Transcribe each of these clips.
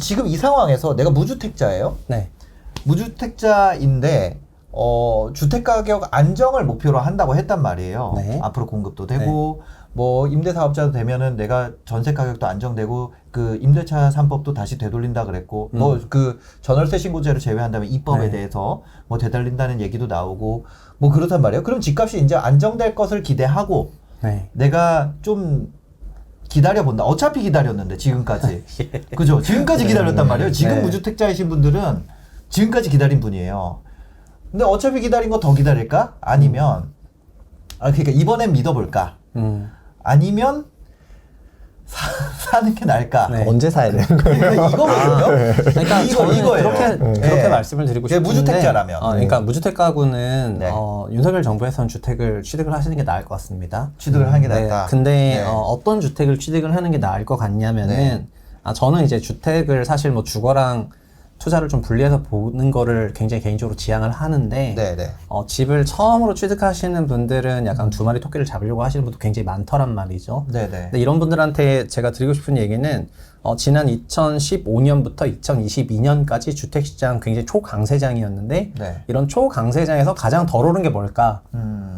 지금 이 상황에서 내가 무주택자예요. 네. 무주택자인데 주택가격 안정을 목표로 한다고 했단 말이에요. 네. 앞으로 공급도 되고 뭐 임대사업자도 되면은 내가 전세 가격도 안정되고 그 임대차 3법도 다시 되돌린다 그랬고 뭐 그 전월세 신고제를 제외한다면 입법에 네. 대해서 뭐 되돌린다는 얘기도 나오고 뭐 그렇단 말이에요. 그럼 집값이 이제 안정될 것을 기대하고 네. 내가 좀 기다려본다. 어차피 기다렸는데 지금까지. 그죠? 지금까지 기다렸단 말이에요. 지금 네. 무주택자이신 분들은 지금까지 기다린 분이에요. 근데 어차피 기다린 거 더 기다릴까? 아니면 그러니까 이번엔 믿어볼까? 아니면 사는 게 나을까? 네. 언제 사야 되는 거예요? 그러니까 이거거든요. 그러니까 저는 이거예요. 그렇게 말씀을 드리고 싶은데 무주택자라면. 그러니까 무주택 가구는 네. 윤석열 정부에서는 주택을 취득을 하시는 게 나을 것 같습니다. 취득을 하는 게 네. 낫다. 근데 네. 어떤 주택을 취득을 하는 게 나을 것 같냐면은 네. 저는 이제 주택을 사실 뭐 주거랑 투자를 좀 분리해서 보는 거를 굉장히 개인적으로 지향을 하는데 네네. 집을 처음으로 취득하시는 분들은 약간 두 마리 토끼를 잡으려고 하시는 분도 굉장히 많더란 말이죠. 네네. 근데 이런 분들한테 제가 드리고 싶은 얘기는 지난 2015년부터 2022년까지 주택시장 굉장히 초강세장이었는데 네. 이런 초강세장에서 가장 덜 오른 게 뭘까?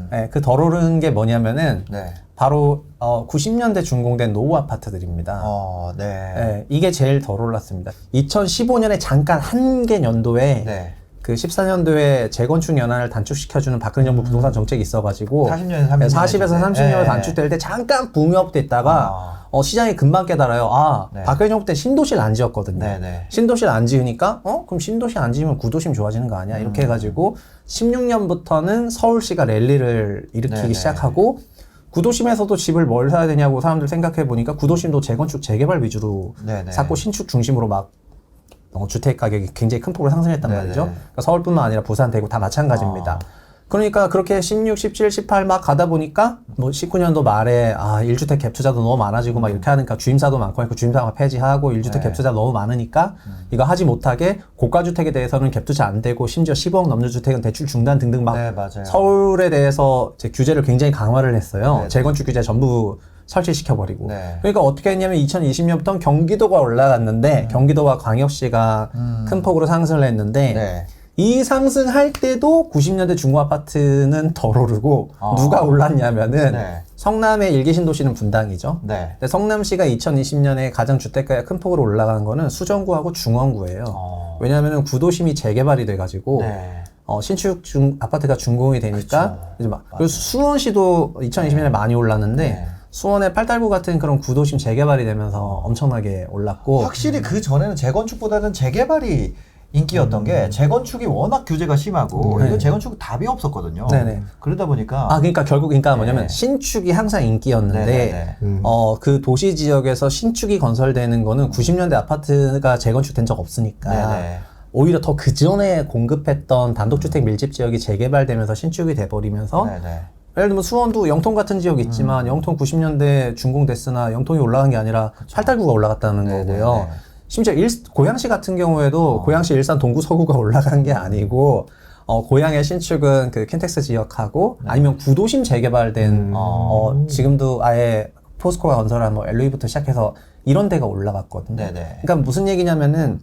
네, 그 덜 오른 게 뭐냐면은 네. 바로 90년대 준공된 노후 아파트들입니다. 네. 네, 이게 제일 덜 올랐습니다. 2015년에 잠깐 한 개 연도에 네. 그 14년도에 재건축 연한을 단축시켜주는 박근혜 정부 부동산 정책이 있어가지고 40년에서 30년 40에서 30년으로 네. 단축될 때 잠깐 붐업 됐다가 시장이 금방 깨달아요. 네. 박근혜 정부 때 신도시를 안 지었거든요. 네네. 신도시를 안 지으니까 그럼 신도시 안 지으면 구도심 좋아지는 거 아니야? 이렇게 해가지고 16년부터는 서울시가 랠리를 일으키기 네네. 시작하고 구도심에서도 집을 뭘 사야 되냐고 사람들 생각해 보니까 구도심도 재건축 재개발 위주로 네네. 샀고 신축 중심으로 막 주택 가격이 굉장히 큰 폭으로 상승했단 네네. 말이죠. 그러니까 서울뿐만 아니라 부산, 대구 다 마찬가지입니다. 그러니까 그렇게 16, 17, 18 막 가다 보니까 뭐 19년도 말에 1주택 갭 투자도 너무 많아지고 막 이렇게 하니까 주임사도 많고 하니까 주임사가 폐지하고 1주택 네. 갭 투자 너무 많으니까 이거 하지 못하게 고가 주택에 대해서는 갭 투자 안 되고 심지어 15억 넘는 주택은 대출 중단 등등 막 네, 맞아요. 서울에 대해서 이제 규제를 굉장히 강화를 했어요. 네. 재건축 규제 전부 설치시켜버리고. 네. 그러니까 어떻게 했냐면 2020년부터는 경기도가 올라갔는데 경기도와 광역시가 큰 폭으로 상승을 했는데 네. 이 상승할 때도 90년대 중고 아파트는 덜 오르고 누가 올랐냐면은 네. 성남의 일기 신도시는 분당이죠. 네. 근데 성남시가 2020년에 가장 주택가가 큰 폭으로 올라간 거는 수정구하고 중원구예요. 왜냐하면 구도심이 재개발이 돼가지고 네. 신축 아파트가 준공이 되니까 그쵸. 이제 막 그리고 수원시도 2020년에 많이 올랐는데 네. 수원의 팔달구 같은 그런 구도심 재개발이 되면서 엄청나게 올랐고 확실히 그 전에는 재건축보다는 재개발이 인기였던 게 재건축이 워낙 규제가 심하고 네. 이건 재건축 답이 없었거든요. 네네. 그러다 보니까 그러니까 결국 뭐냐면 네. 신축이 항상 인기였는데 네네네. 그 도시 지역에서 신축이 건설되는 거는 90년대 아파트가 재건축된 적 없으니까 네네. 오히려 더 그 전에 공급했던 단독주택 밀집 지역이 재개발되면서 신축이 돼버리면서 네네. 예를 들면 수원도 영통 같은 지역이 있지만 영통 90년대 준공됐으나 영통이 올라간 게 아니라 팔달구가 올라갔다는 네네네. 거고요. 심지어 고양시 같은 경우에도 고양시 일산 동구 서구가 올라간 게 아니고 고양의 신축은 그 킨텍스 지역하고 아니면 구도심 재개발된 지금도 아예 포스코가 건설한 뭐 LV부터 시작해서 이런 데가 올라갔거든요. 네네. 그러니까 무슨 얘기냐면은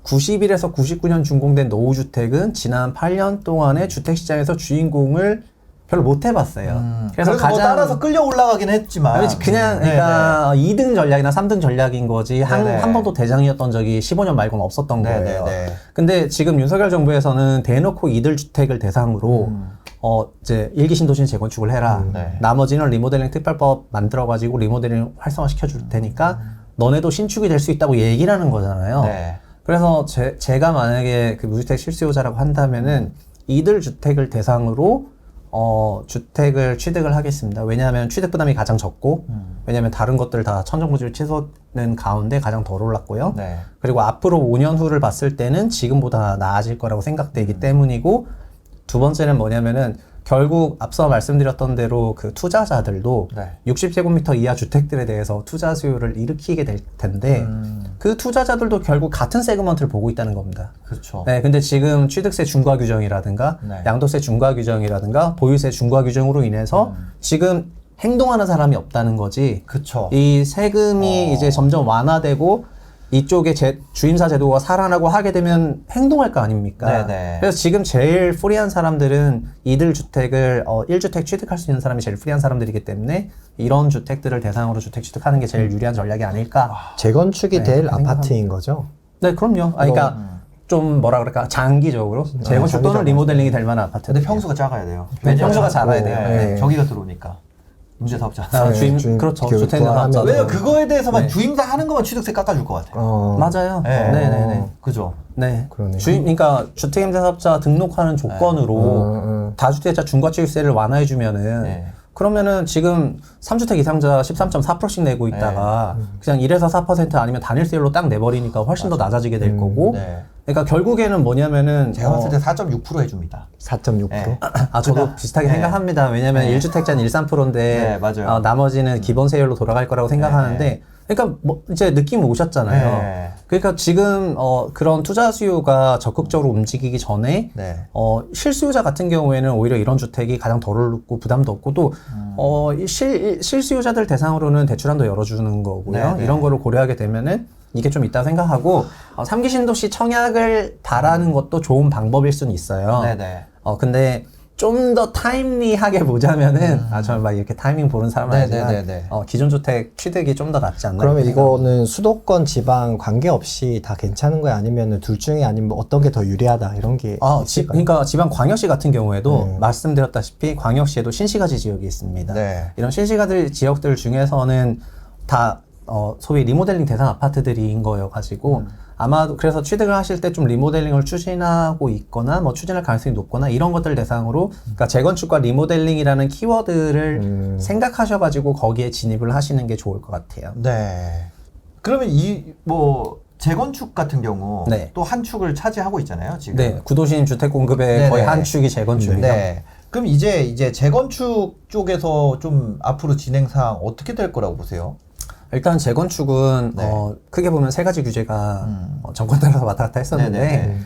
91에서 99년 준공된 노후주택은 지난 8년 동안의 주택시장에서 주인공을 별로 못 해봤어요. 그래서 뭐 따라서 끌려 올라가긴 했지만 그냥 그러니까 2등 전략이나 3등 전략인 거지 네네. 한 번도 대장이었던 적이 15년 말고는 없었던 거예요. 네네네. 근데 지금 윤석열 정부에서는 대놓고 이들 주택을 대상으로 이제 일기 신도시 재건축을 해라. 네. 나머지는 리모델링 특별법 만들어가지고 리모델링 활성화 시켜줄 테니까 너네도 신축이 될 수 있다고 얘기를 하는 거잖아요. 네. 그래서 제가 만약에 그 무주택 실수요자라고 한다면은 이들 주택을 대상으로 주택을 취득을 하겠습니다. 왜냐하면 취득 부담이 가장 적고, 왜냐하면 다른 것들 다 천정부지를 치솟는 가운데 가장 덜 올랐고요. 네. 그리고 앞으로 5년 후를 봤을 때는 지금보다 나아질 거라고 생각되기 때문이고, 두 번째는 뭐냐면은 결국 앞서 말씀드렸던 대로 그 투자자들도 네. 60제곱미터 이하 주택들에 대해서 투자 수요를 일으키게 될 텐데 그 투자자들도 결국 같은 세그먼트를 보고 있다는 겁니다. 그렇죠. 네, 근데 지금 취득세 중과 규정이라든가 네. 양도세 중과 규정이라든가 보유세 중과 규정으로 인해서 지금 행동하는 사람이 없다는 거지. 그쵸. 이 세금이 이제 점점 완화되고 이쪽에 주임사 제도가 살아나고 하게 되면 행동할 거 아닙니까? 네네. 그래서 지금 제일 프리한 사람들은 이들 주택을 1주택 취득할 수 있는 사람이 제일 프리한 사람들이기 때문에 이런 주택들을 대상으로 주택 취득하는 게 제일 유리한 전략이 아닐까? 재건축이 네, 될 생각합니다. 아파트인 거죠? 네, 그럼요. 그러니까 좀 뭐라 그럴까 장기적으로 재건축 또는 장기적으로. 리모델링이 될 만한 아파트. 근데 평수가 작아야 돼요. 네, 평수가 작아야 작고, 돼요. 네. 저기가 들어오니까 문제 사업자. 아, 주임, 주임 그렇죠. 교육도 주택임대사업자. 하면- 왜냐면 그거에 대해서만 네. 주임사 하는 것만 취득세 깎아줄 것 같아요. 맞아요. 네. 네네네. 그죠? 네. 그러네요. 그러니까 주택임대사업자 등록하는 조건으로 다주택자 중과취율세를 완화해주면은 네. 그러면은 지금 3주택 이상자 13.4%씩 내고 있다가 그냥 1에서 4% 아니면 단일세율로 딱 내버리니까 훨씬 더 낮아지게 될 거고. 네. 그러니까 결국에는 뭐냐면은 제가 봤을 때 4.6% 해줍니다. 4.6%? 네. 저도 비슷하게 네. 생각합니다. 왜냐면 네. 1주택자는 1.3%인데 네, 맞아요. 나머지는 기본세율로 돌아갈 거라고 생각하는데 그러니까 뭐 이제 느낌 오셨잖아요. 네. 그러니까 지금 그런 투자 수요가 적극적으로 움직이기 전에 네. 실수요자 같은 경우에는 오히려 이런 주택이 가장 덜 오르고 부담도 없고 또 이 실수요자들 대상으로는 대출한도 열어주는 거고요. 네, 네. 이런 거를 고려하게 되면은 이게 좀 있다 생각하고 3기 신도시 청약을 바라는 것도 좋은 방법일 수는 있어요. 네네. 근데 좀 더 타임리하게 보자면은 저는 막 이렇게 타이밍 보는 사람은 아니지만 네네네네. 기존 주택 취득이 좀 더 낫지 않나. 그러면 이렇게 생각합니다. 이거는 수도권 지방 관계없이 다 괜찮은 거야? 아니면 둘 중에 아니면 뭐 어떤 게 더 유리하다 이런 게 있을까요? 그러니까 지방 광역시 같은 경우에도 말씀드렸다시피 광역시에도 신시가지 지역이 있습니다. 네. 이런 신시가지 지역들 중에서는 다 소위 리모델링 대상 아파트들인 거여가지고 아마도 그래서 취득을 하실 때 좀 리모델링을 추진하고 있거나 뭐 추진할 가능성이 높거나 이런 것들 대상으로 그러니까 재건축과 리모델링이라는 키워드를 생각하셔가지고 거기에 진입을 하시는 게 좋을 것 같아요. 네. 그러면 재건축 같은 경우 네. 또 한 축을 차지하고 있잖아요, 지금. 네, 구도심 주택 공급의 네네. 거의 한 축이 재건축이죠. 네. 그럼 이제 재건축 쪽에서 좀 앞으로 진행 사항 어떻게 될 거라고 보세요? 일단 재건축은 네. 크게 보면 세 가지 규제가 정권 따라서 왔다 갔다 했었는데 네네네.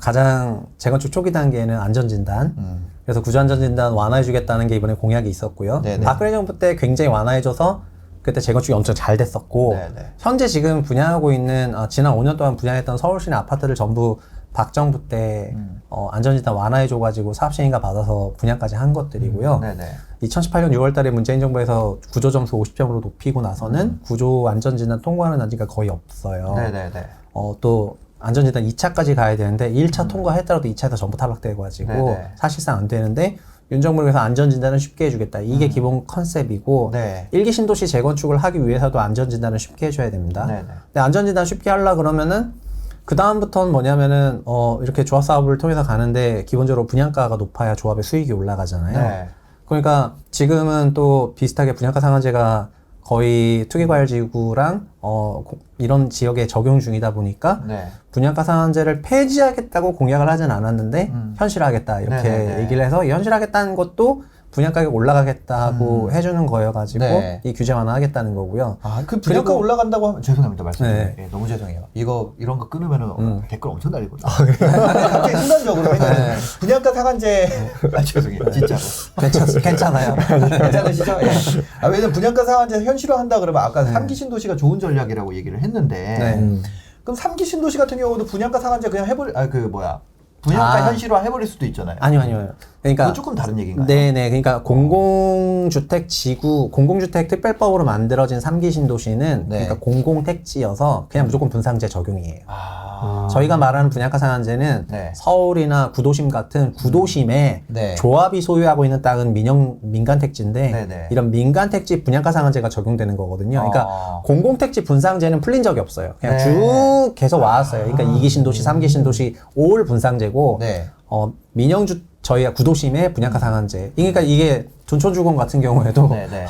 가장 재건축 초기 단계에는 안전진단 그래서 구조안전진단 완화해주겠다는 게 이번에 공약이 있었고요. 네네. 박근혜 정부 때 굉장히 완화해줘서 그때 재건축이 엄청 잘 됐었고 네네. 현재 지금 분양하고 있는 지난 5년 동안 분양했던 서울시내 아파트를 전부 박 정부 때 안전진단 완화해줘가지고 사업시행인가 받아서 분양까지 한 것들이고요. 네네. 2018년 6월 달에 문재인 정부에서 구조점수 50점으로 높이고 나서는 구조 안전진단 통과하는 단지가 거의 없어요. 네네네. 또 안전진단 2차까지 가야 되는데 1차 통과했더라도 2차에서 전부 탈락돼가지고 네네. 사실상 안 되는데 윤 정부에서 안전진단은 쉽게 해주겠다. 이게 기본 컨셉이고 네. 1기 신도시 재건축을 하기 위해서도 안전진단을 쉽게 해줘야 됩니다. 네네. 근데 안전진단 쉽게 하려 그러면은 그 다음부터는 뭐냐면은 이렇게 조합 사업을 통해서 가는데 기본적으로 분양가가 높아야 조합의 수익이 올라가잖아요. 네. 그러니까 지금은 또 비슷하게 분양가 상한제가 거의 투기과열지구랑 이런 지역에 적용 중이다 보니까 네. 분양가 상한제를 폐지하겠다고 공약을 하진 않았는데 현실화하겠다 이렇게 네네네. 얘기를 해서 이 현실화하겠다는 것도 분양가가 올라가겠다고 해주는 거여가지고 네. 이 규제 완화하겠다는 거고요. 그 분양가 그리고- 올라간다고 하면 죄송합니다 말씀드리면 네. 예, 너무 죄송해요. 이런 거 끊으면은 댓글 엄청 달리거든요. 갑자기 순간적으로 왜냐면 분양가 상한제 죄송해요 진짜로 괜찮아요. 괜찮으시죠? 예. 왜냐면 분양가 상한제 현실화한다 그러면 아까 3기 신도시가 좋은 전략이라고 얘기를 했는데 네. 그럼 3기 신도시 같은 경우도 분양가 상한제 그냥 분양가 현실화 해버릴 수도 있잖아요. 아니요. 그러니까 그거 조금 다른 얘기인가요? 네네. 그러니까 공공주택 지구, 공공주택 특별법으로 만들어진 3기 신도시는 네. 그러니까 공공택지여서 그냥 무조건 분상제 적용이에요. 아, 저희가 말하는 분양가 상한제는 네. 서울이나 구도심 같은 구도심에 네. 조합이 소유하고 있는 땅은 민간택지인데 네네. 이런 민간택지 분양가 상한제가 적용되는 거거든요. 그러니까 공공택지 분상제는 풀린 적이 없어요. 그냥 네. 쭉 계속 와왔어요. 그러니까 2기 신도시, 3기 신도시 올 분상제고 네. 저희가 구도심의 분양가 상한제. 그러니까 이게 둔촌주공 같은 경우에도 네네.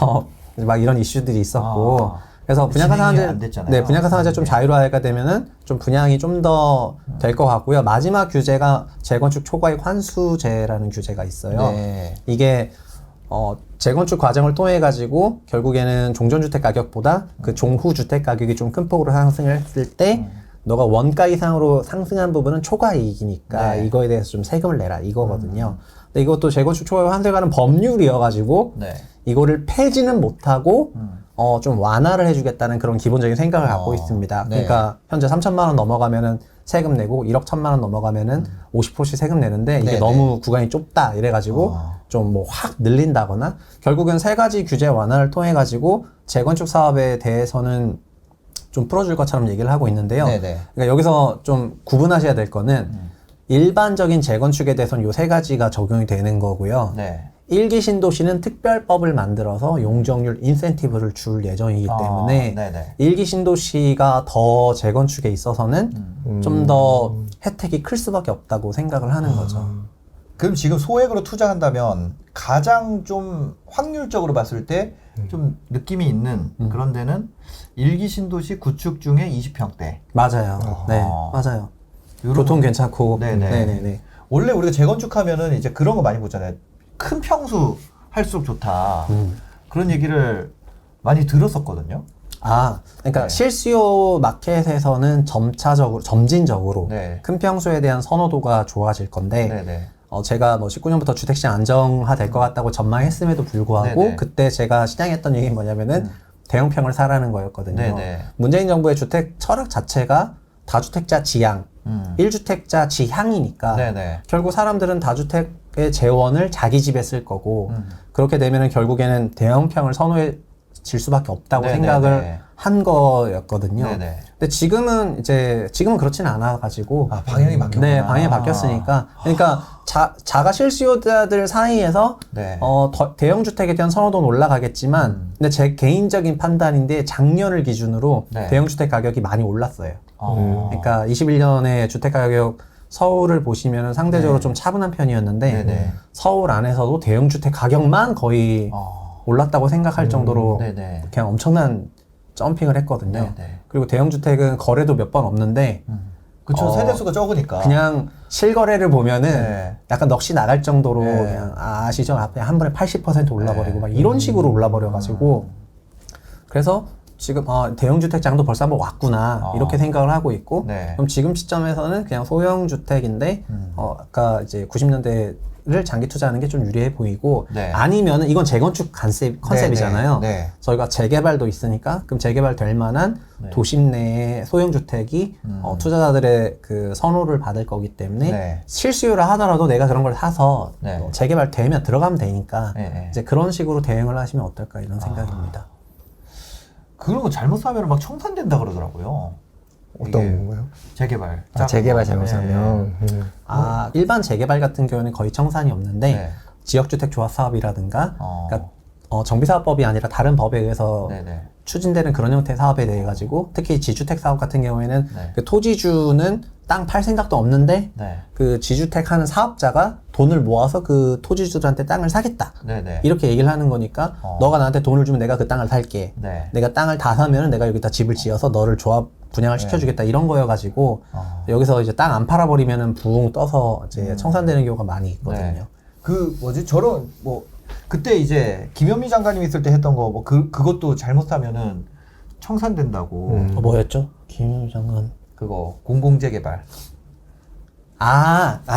막 이런 이슈들이 있었고. 그래서 분양가 진행이 상한제, 안 됐잖아요. 네, 분양가 상한제 좀 자유화가 되면은 좀 분양이 좀 더 될 것 같고요. 마지막 규제가 재건축 초과익 환수제라는 규제가 있어요. 네. 이게 재건축 과정을 통해 가지고 결국에는 종전주택 가격보다 그 종후 주택 가격이 좀 큰 폭으로 상승을 했을 때 너가 원가 이상으로 상승한 부분은 초과이익이니까 네. 이거에 대해서 좀 세금을 내라 이거거든요. 근데 이것도 재건축 초과익 환수에 관한 법률이어가지고 네. 이거를 폐지는 못하고 좀 완화를 해주겠다는 그런 기본적인 생각을 갖고 있습니다. 네. 그러니까 현재 3천만 원 넘어가면은 세금 내고 1억 1천만 원 넘어가면은 50%씩 세금 내는데 이게 네네. 너무 구간이 좁다 이래가지고 좀 뭐 확 늘린다거나 결국은 세 가지 규제 완화를 통해 가지고 재건축 사업에 대해서는 좀 풀어줄 것처럼 얘기를 하고 있는데요. 네네. 그러니까 여기서 좀 구분하셔야 될 거는 일반적인 재건축에 대해서는 요 세 가지가 적용이 되는 거고요. 네. 일기 신도시는 특별법을 만들어서 용적률 인센티브를 줄 예정이기 때문에 네네. 일기 신도시가 더 재건축에 있어서는 좀 더 혜택이 클 수밖에 없다고 생각을 하는 거죠. 그럼 지금 소액으로 투자한다면 가장 좀 확률적으로 봤을 때 좀 느낌이 있는 그런 데는 일기 신도시 구축 중에 20평대. 맞아요. 네, 맞아요. 교통 괜찮고. 네네. 네네네. 원래 우리가 재건축하면은 이제 그런 거 많이 보잖아요. 큰 평수 할수록 좋다. 그런 얘기를 많이 들었었거든요. 아, 그러니까 네. 실수요 마켓에서는 점진적으로 네. 큰 평수에 대한 선호도가 좋아질 건데 네네. 제가 뭐 19년부터 주택시장 안정화될 것 같다고 전망했음에도 불구하고 네네. 그때 제가 시장에 했던 얘기는 뭐냐면은 대형평을 사라는 거였거든요. 네네. 문재인 정부의 주택 철학 자체가 다주택자 지향, 1주택자 지향이니까 네네. 결국 사람들은 다주택의 재원을 자기 집에 쓸 거고 그렇게 되면은 결국에는 대형평을 선호해질 수밖에 없다고 네네네. 생각을 한 거였거든요. 네네. 근데 지금은 그렇진 않아 가지고 아, 방향이 바뀌었구나. 네, 방향이 바뀌었으니까. 그러니까 자가 실수요자들 사이에서 네. 대형 주택에 대한 선호도는 올라가겠지만 근데 제 개인적인 판단인데 작년을 기준으로 네. 대형 주택 가격이 많이 올랐어요. 어. 그러니까 21년에 주택 가격 서울을 보시면 상대적으로 좀 차분한 편이었는데 네네. 서울 안에서도 대형 주택 가격만 거의 올랐다고 생각할 정도로 네네. 그냥 엄청난 점핑을 했거든요. 네네. 그리고 대형 주택은 거래도 몇 번 없는데 그쵸. 세대수가 적으니까. 그냥 실거래를 보면은 네. 약간 넋이 나갈 정도로 네. 그냥 아시죠? 앞에 한 번에 80% 올라버리고 막 이런 식으로 올라버려가지고 그래서 지금 대형 주택장도 벌써 한번 왔구나 이렇게 생각을 하고 있고 네. 그럼 지금 시점에서는 그냥 소형 주택인데 아까 이제 90년대를 장기 투자하는 게 좀 유리해 보이고 네. 아니면은 이건 재건축 컨셉이잖아요. 네, 네. 저희가 재개발도 있으니까 그럼 재개발 될 만한 네. 도심 내의 소형 주택이 투자자들의 그 선호를 받을 거기 때문에 네. 실수요라 하더라도 내가 그런 걸 사서 네. 재개발 되면 들어가면 되니까 네, 네. 이제 그런 식으로 대응을 하시면 어떨까 이런 생각입니다. 그런 거 잘못 사면 막 청산된다 그러더라고요. 이게 어떤 거요? 재개발. 재개발 작은 거. 잘못하면. 일반 재개발 같은 경우에는 거의 청산이 없는데 네. 지역주택 조합 사업이라든가 어. 그러니까 정비사업법이 아니라 다른 법에 의해서 네네. 추진되는 그런 형태의 사업에 대해 가지고 특히 지주택 사업 같은 경우에는 네. 그 토지주는 땅 팔 생각도 없는데 네. 그 지주택 하는 사업자가 돈을 모아서 그 토지주들한테 땅을 사겠다. 네네. 이렇게 얘기를 하는 거니까 너가 나한테 돈을 주면 내가 그 땅을 살게. 네. 내가 땅을 다 사면은 내가 여기다 집을 지어서 너를 조합 분양을 시켜주겠다 이런 거여가지고 여기서 이제 땅 안 팔아버리면은 붕 떠서 이제 청산되는 경우가 많이 있거든요. 네. 그 뭐지 저런 뭐 그때 이제 김현미 장관님 있을 때 했던 거 뭐 그것도 잘못 사면은 청산된다고. 뭐였죠? 김 장관. 그거 공공재개발.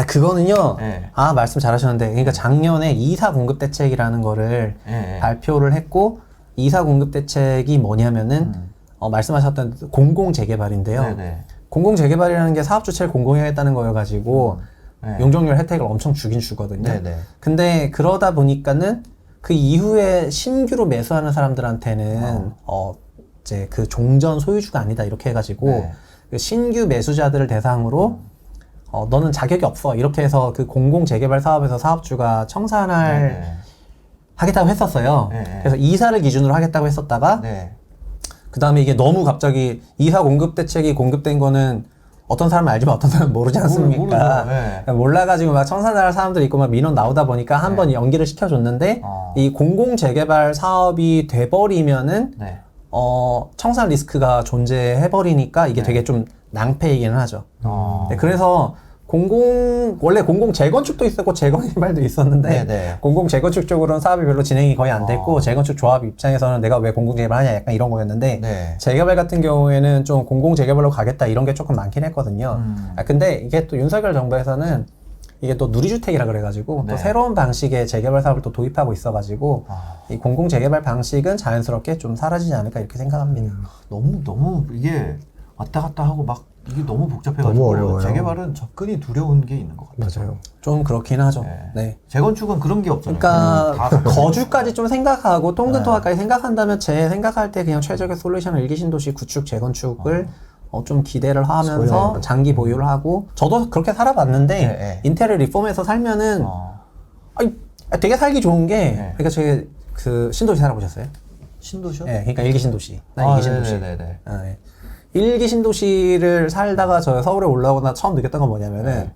그거는요. 네. 말씀 잘하셨는데, 그러니까 작년에 이사 공급 대책이라는 거를 네. 발표를 했고, 이사 공급 대책이 뭐냐면은, 말씀하셨던 공공 재개발인데요. 네네. 공공 재개발이라는 게 사업 주체를 공공히 하겠다는 거여가지고, 네. 용적률 혜택을 엄청 주긴 주거든요. 네네. 근데 그러다 보니까는 그 이후에 신규로 매수하는 사람들한테는, 이제 그 종전 소유주가 아니다 이렇게 해가지고, 네. 그 신규 매수자들을 대상으로 너는 자격이 없어 이렇게 해서 그 공공 재개발 사업에서 사업주가 청산할 네네. 하겠다고 했었어요. 네. 그래서 이사를 기준으로 하겠다고 했었다가 네. 그 다음에 이게 너무 갑자기 이사 공급 대책이 공급된 거는 어떤 사람은 알지만 어떤 사람은 모르지 않습니까? 모르죠. 네. 몰라가지고 막 청산할 사람들이 있고 막 민원 나오다 보니까 한 번 연기를 시켜줬는데 이 공공 재개발 사업이 돼버리면은 네. 청산 리스크가 존재해버리니까 이게 되게 좀 낭패이기는 하죠. 네, 그래서 원래 공공 재건축도 있었고 재건개발도 있었는데 네네. 공공 재건축 쪽으로는 사업이 별로 진행이 거의 안 됐고 재건축 조합 입장에서는 내가 왜 공공 재개발 하냐 약간 이런 거였는데 네. 재개발 같은 경우에는 좀 공공 재개발로 가겠다 이런 게 조금 많긴 했거든요. 근데 이게 또 윤석열 정부에서는 이게 또 누리주택이라 그래가지고 네. 또 새로운 방식의 재개발 사업을 또 도입하고 있어가지고 이 공공 재개발 방식은 자연스럽게 좀 사라지지 않을까 이렇게 생각합니다. 너무 이게 왔다 갔다 하고 막 이게 너무 복잡해가지고 너무 어려워요. 재개발은 접근이 두려운 게 있는 것 같아요. 맞아요. 좀 그렇긴 하죠. 네. 네. 재건축은 그런 게 없잖아요. 그러니까 다 거주까지 좀 생각하고 통근토화까지 네. 생각한다면 제 생각할 때 그냥 최적의 솔루션은 일기 신도시 구축 재건축을 좀 기대를 하면서 소유하는 장기 보유를 하고 저도 그렇게 살아봤는데 네, 네. 인테리어 리폼에서 살면은 아니, 되게 살기 좋은 게 네. 그러니까 제 그 신도시 살아보셨어요? 신도시요? 네, 그러니까 일기 신도시. 나 아, 일기 신도시. 네네네. 네. 일기 신도시를 살다가 저 서울에 올라오고 나 처음 느꼈던 건 뭐냐면은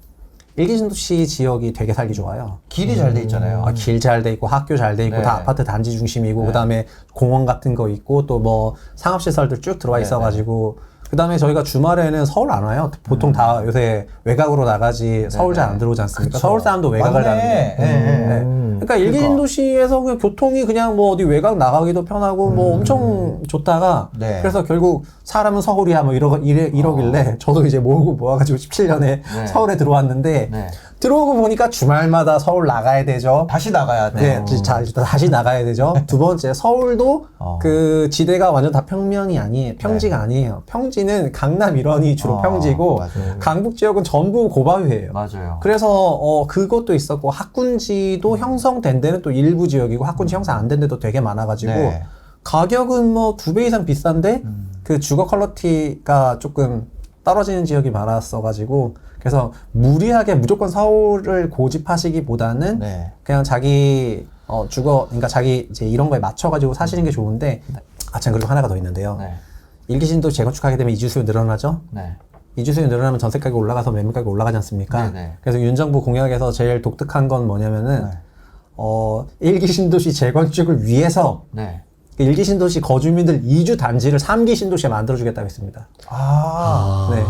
일기 신도시 지역이 되게 살기 좋아요. 길이 잘 돼 있잖아요. 길 잘 돼 있고 학교 잘 돼 있고 네. 다 아파트 단지 중심이고 그다음에 공원 같은 거 있고 또 뭐 상업시설들 쭉 들어와 네, 있어가지고 그다음에 저희가 주말에는 서울 안 와요. 보통 다 요새 외곽으로 나가지 서울 잘 안 들어오지 않습니까? 그쵸. 서울 사람도 외곽을 맞네. 가는데. 네. 그러니까 일기 신도시에서 그냥 교통이 그냥 뭐 어디 외곽 나가기도 편하고 뭐 엄청 좋다가 네. 그래서 결국 사람은 서울이야 뭐 이러길래 저도 이제 모아가지고 17년에 네. 서울에 들어왔는데 네. 들어오고 보니까 주말마다 서울 나가야 되죠. 다시 나가야 돼. 네, 다시 나가야 되죠. 두 번째, 서울도 그 지대가 완전 다 평면이 아니에요. 평지가 아니에요. 평지는 강남 일원이 주로 평지고, 맞아요. 강북 지역은 전부 고바위예요. 맞아요. 그래서 그것도 있었고 학군지도 형성된 데는 또 일부 지역이고 학군지 형성 안 된 데도 되게 많아가지고 네. 가격은 뭐 2배 이상 비싼데 그 주거 퀄리티가 조금 떨어지는 지역이 많았어가지고 그래서 무리하게 무조건 서울을 고집하시기보다는 네. 그냥 자기 그러니까 자기 이제 이런 거에 맞춰가지고 사시는 게 좋은데 참 그리고 하나가 더 있는데요. 네. 일기신도 재건축하게 되면 이주 수요 늘어나죠. 네. 이주 수요 늘어나면 전세 가격 올라가서 매물 가격 올라가지 않습니까? 네네. 그래서 윤 정부 공약에서 제일 독특한 건 뭐냐면은 네. 일기 신도시 재건축을 위해서 네. 일기 신도시 거주민들 이주 단지를 3기 신도시에 만들어주겠다고 했습니다. 네.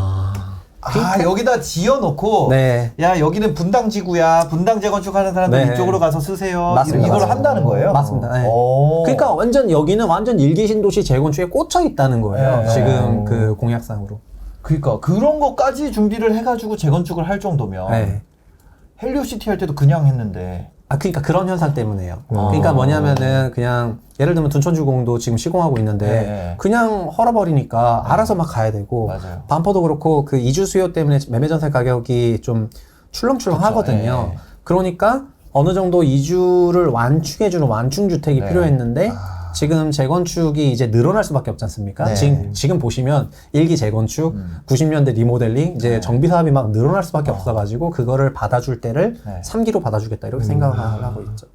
여기다 지어놓고, 네. 야, 여기는 분당지구야. 분당 재건축하는 사람들 네. 이쪽으로 가서 쓰세요. 맞습니다. 이걸 맞습니다. 한다는 거예요? 맞습니다. 네. 오. 그러니까 여기는 완전 일기 신도시 재건축에 꽂혀 있다는 거예요. 네. 지금 그 공약상으로. 그러니까 그런 것까지 준비를 해가지고 재건축을 할 정도면 네. 헬리오시티 할 때도 그냥 했는데. 그러니까 그런 현상 때문에요. 그러니까 뭐냐면은 그냥 예를 들면 둔천주공도 지금 시공하고 있는데 네. 그냥 헐어버리니까 알아서 막 가야 되고 맞아요. 반포도 그렇고 그 이주 수요 때문에 매매 전세 가격이 좀 출렁출렁 하거든요. 네. 그러니까 어느 정도 이주를 완충해주는 완충주택이 네. 필요했는데 지금 재건축이 이제 늘어날 수밖에 없지 않습니까? 네. 지금 보시면 일기 재건축, 90년대 리모델링, 이제 정비 사업이 막 늘어날 수밖에 없어가지고 그거를 받아줄 때를 네. 3기로 받아주겠다 이렇게 생각을 하고 있죠.